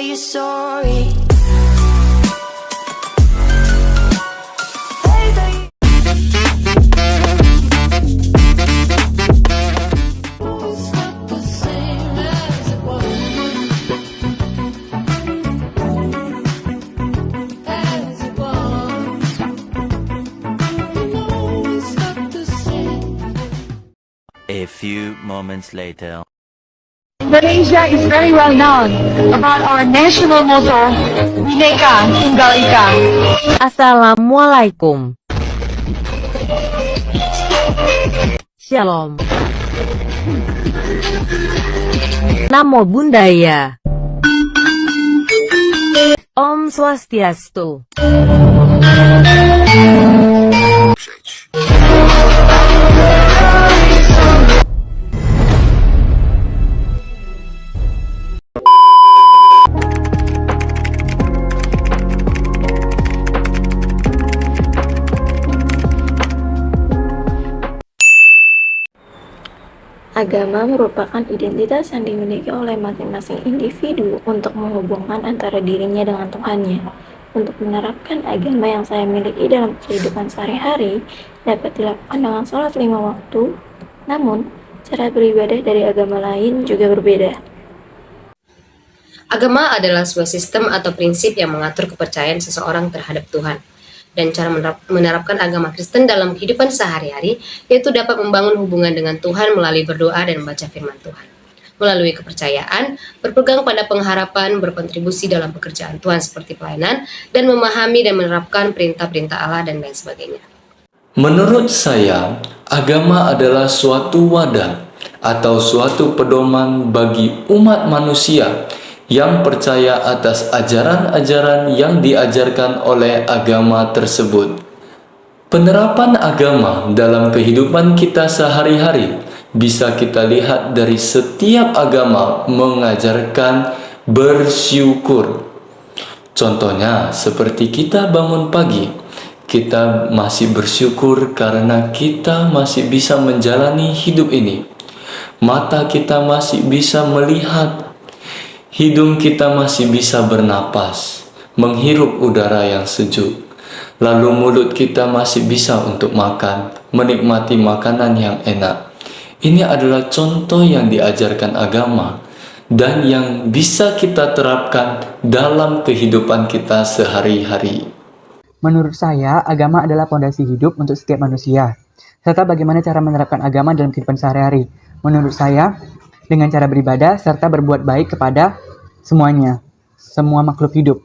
you sorry. A few moments later. Indonesia is very well known about our national motto, Bhinneka Tunggal Ika. Assalamualaikum. Shalom. Namo Buddhaya. Om Swastiastu. Agama merupakan identitas yang dimiliki oleh masing-masing individu untuk menghubungkan antara dirinya dengan Tuhannya. Untuk menerapkan agama yang saya miliki dalam kehidupan sehari-hari dapat dilakukan dengan sholat 5 waktu, namun cara beribadah dari agama lain juga berbeda. Agama adalah sebuah sistem atau prinsip yang mengatur kepercayaan seseorang terhadap Tuhan. Dan cara menerapkan agama Kristen dalam kehidupan sehari-hari yaitu dapat membangun hubungan dengan Tuhan melalui berdoa dan membaca firman Tuhan. Melalui kepercayaan, berpegang pada pengharapan, berkontribusi dalam pekerjaan Tuhan seperti pelayanan, dan memahami dan menerapkan perintah-perintah Allah dan lain sebagainya. Menurut saya, agama adalah suatu wadah atau suatu pedoman bagi umat manusia yang percaya atas ajaran-ajaran yang diajarkan oleh agama tersebut. Penerapan agama dalam kehidupan kita sehari-hari bisa kita lihat dari setiap agama mengajarkan bersyukur. Contohnya, seperti kita bangun pagi, kita masih bersyukur karena kita masih bisa menjalani hidup ini. Mata kita masih bisa melihat, hidung kita masih bisa bernapas, menghirup udara yang sejuk. Lalu mulut kita masih bisa untuk makan, menikmati makanan yang enak. Ini adalah contoh yang diajarkan agama dan yang bisa kita terapkan dalam kehidupan kita sehari-hari. Menurut saya, agama adalah fondasi hidup untuk setiap manusia. Serta bagaimana cara menerapkan agama dalam kehidupan sehari-hari. Menurut saya, dengan cara beribadah serta berbuat baik kepada semuanya, semua makhluk hidup.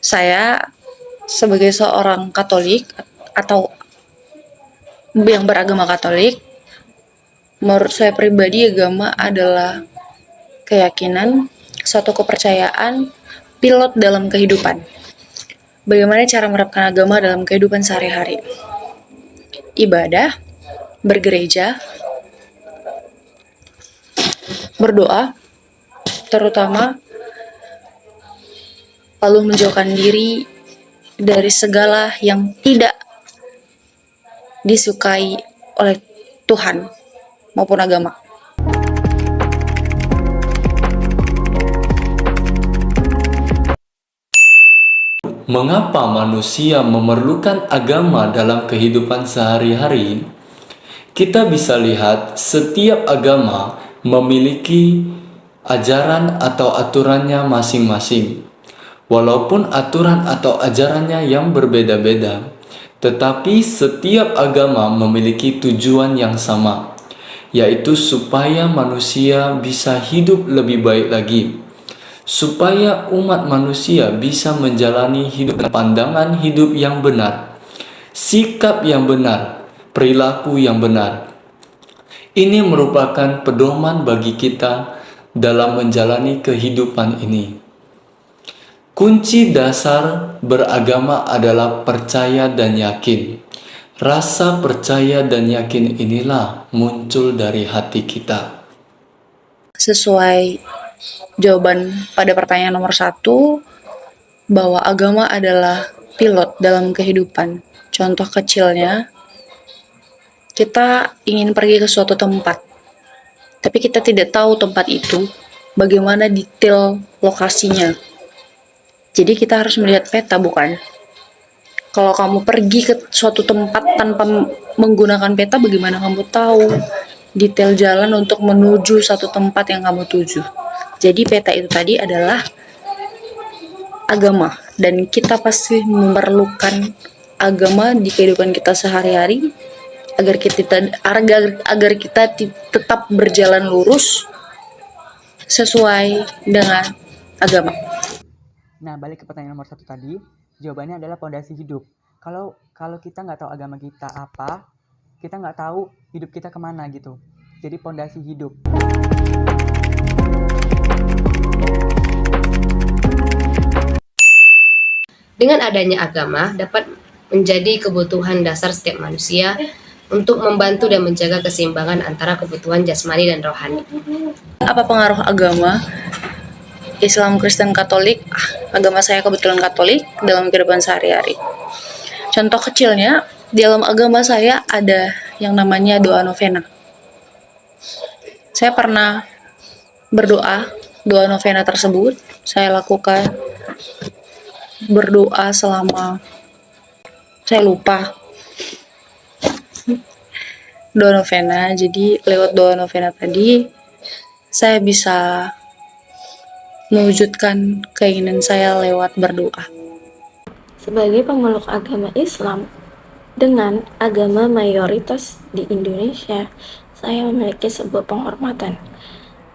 Saya sebagai seorang Katolik atau yang beragama Katolik, menurut saya pribadi agama adalah keyakinan, suatu kepercayaan, pilot dalam kehidupan. Bagaimana cara menerapkan agama dalam kehidupan sehari-hari? Ibadah, bergereja, berdoa, terutama, lalu menjauhkan diri dari segala yang tidak disukai oleh Tuhan maupun agama. Mengapa manusia memerlukan agama dalam kehidupan sehari-hari? Kita bisa lihat setiap agama memiliki ajaran atau aturannya masing-masing. Walaupun aturan atau ajarannya yang berbeda-beda, tetapi setiap agama memiliki tujuan yang sama, yaitu supaya manusia bisa hidup lebih baik lagi, supaya umat manusia bisa menjalani hidup dengan pandangan hidup yang benar, sikap yang benar, perilaku yang benar. Ini merupakan pedoman bagi kita dalam menjalani kehidupan ini. Kunci dasar beragama adalah percaya dan yakin. Rasa percaya dan yakin inilah muncul dari hati kita. Sesuai jawaban pada pertanyaan nomor 1, bahwa agama adalah pilot dalam kehidupan. Contoh kecilnya, kita ingin pergi ke suatu tempat, tapi kita tidak tahu tempat itu, bagaimana detail lokasinya. Jadi kita harus melihat peta, bukan? Kalau kamu pergi ke suatu tempat tanpa menggunakan peta, bagaimana kamu tahu detail jalan untuk menuju satu tempat yang kamu tuju? Jadi peta itu tadi adalah agama, dan kita pasti memerlukan agama di kehidupan kita sehari-hari agar kita tetap berjalan lurus sesuai dengan agama. Nah, balik ke pertanyaan nomor 1 tadi, jawabannya adalah pondasi hidup. Kalau kita nggak tahu agama kita apa, kita nggak tahu hidup kita kemana gitu. Jadi pondasi hidup. Dengan adanya agama dapat menjadi kebutuhan dasar setiap manusia untuk membantu dan menjaga keseimbangan antara kebutuhan jasmani dan rohani. Apa pengaruh agama? Islam, Kristen, Katolik, agama saya kebetulan Katolik dalam kehidupan sehari-hari. Contoh kecilnya, di dalam agama saya ada yang namanya doa novena. Saya pernah berdoa, doa novena tersebut saya lakukan berdoa selama, saya lupa, doa novena. Jadi lewat doa novena tadi saya bisa mewujudkan keinginan saya lewat berdoa. Sebagai pemeluk agama Islam dengan agama mayoritas di Indonesia, saya memiliki sebuah penghormatan.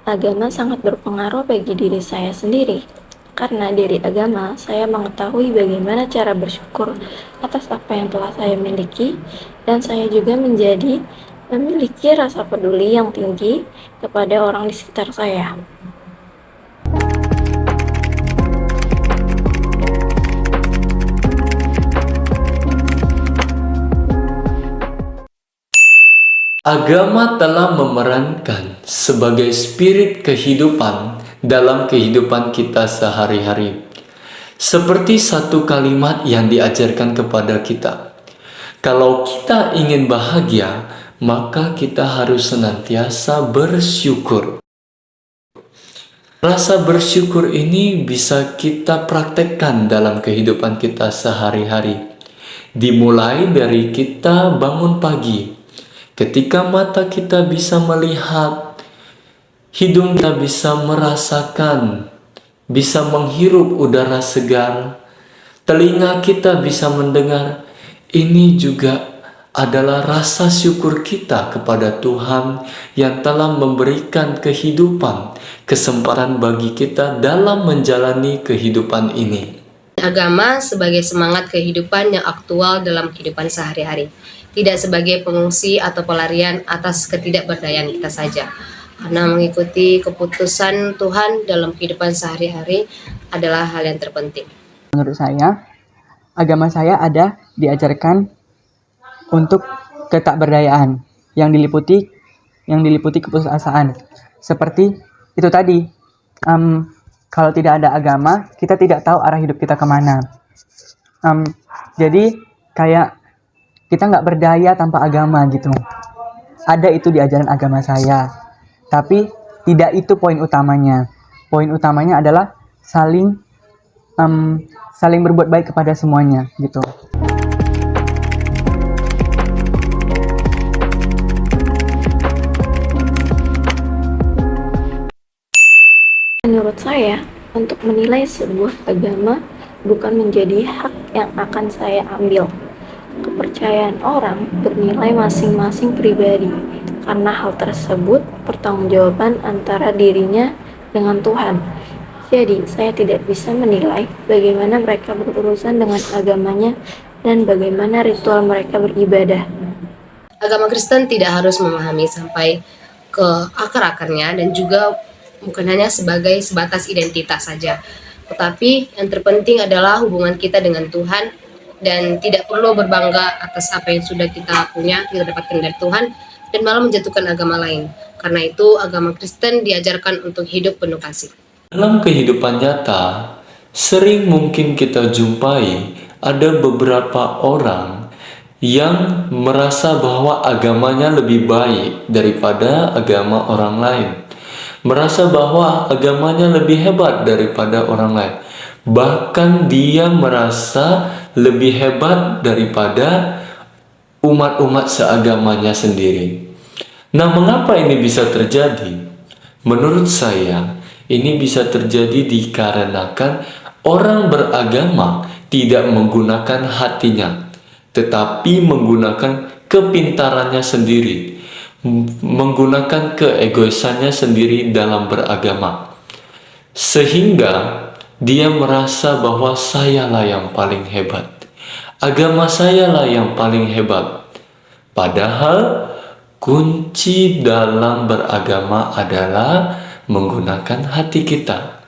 Agama sangat berpengaruh bagi diri saya sendiri. Karena dari agama, saya mengetahui bagaimana cara bersyukur atas apa yang telah saya miliki, dan saya juga memiliki rasa peduli yang tinggi kepada orang di sekitar saya. Agama telah memerankan sebagai spirit kehidupan dalam kehidupan kita sehari-hari. Seperti satu kalimat yang diajarkan kepada kita. Kalau kita ingin bahagia, maka kita harus senantiasa bersyukur. Rasa bersyukur ini bisa kita praktekkan dalam kehidupan kita sehari-hari. Dimulai dari kita bangun pagi. Ketika mata kita bisa melihat, hidung kita bisa merasakan, bisa menghirup udara segar, telinga kita bisa mendengar, ini juga adalah rasa syukur kita kepada Tuhan yang telah memberikan kehidupan, kesempatan bagi kita dalam menjalani kehidupan ini. Agama sebagai semangat kehidupan yang aktual dalam kehidupan sehari-hari, tidak sebagai pengungsi atau pelarian atas ketidakberdayaan kita saja. Karena mengikuti keputusan Tuhan dalam kehidupan sehari-hari adalah hal yang terpenting. Menurut saya, agama saya ada diajarkan untuk ketakberdayaan yang diliputi keputusasaan. Seperti itu tadi, kalau tidak ada agama, kita tidak tahu arah hidup kita kemana. Jadi kayak kita nggak berdaya tanpa agama gitu. Ada itu di ajaran agama saya. Tapi tidak itu poin utamanya. Poin utamanya adalah saling berbuat baik kepada semuanya gitu. Menurut saya, untuk menilai sebuah agama bukan menjadi hak yang akan saya ambil. Kepercayaan orang bernilai masing-masing pribadi, karena hal tersebut pertanggungjawaban antara dirinya dengan Tuhan. Jadi, saya tidak bisa menilai bagaimana mereka berurusan dengan agamanya dan bagaimana ritual mereka beribadah. Agama Kristen tidak harus memahami sampai ke akar-akarnya dan juga bukan hanya sebagai sebatas identitas saja. Tetapi yang terpenting adalah hubungan kita dengan Tuhan, dan tidak perlu berbangga atas apa yang sudah kita punya, kita dapatkan dari Tuhan, dan malah menjatuhkan agama lain. Karena itu agama Kristen diajarkan untuk hidup penuh kasih. Dalam kehidupan nyata, sering mungkin kita jumpai ada beberapa orang yang merasa bahwa agamanya lebih baik daripada agama orang lain. merasa bahwa agamanya lebih hebat daripada orang lain. Bahkan dia merasa lebih hebat daripada umat-umat seagamanya sendiri. Nah, mengapa ini bisa terjadi? Menurut saya, ini bisa terjadi dikarenakan orang beragama tidak menggunakan hatinya, tetapi menggunakan kepintarannya sendiri, menggunakan keegoisannya sendiri dalam beragama. Sehingga dia merasa bahwa sayalah yang paling hebat. Agama sayalah yang paling hebat. Padahal kunci dalam beragama adalah menggunakan hati kita.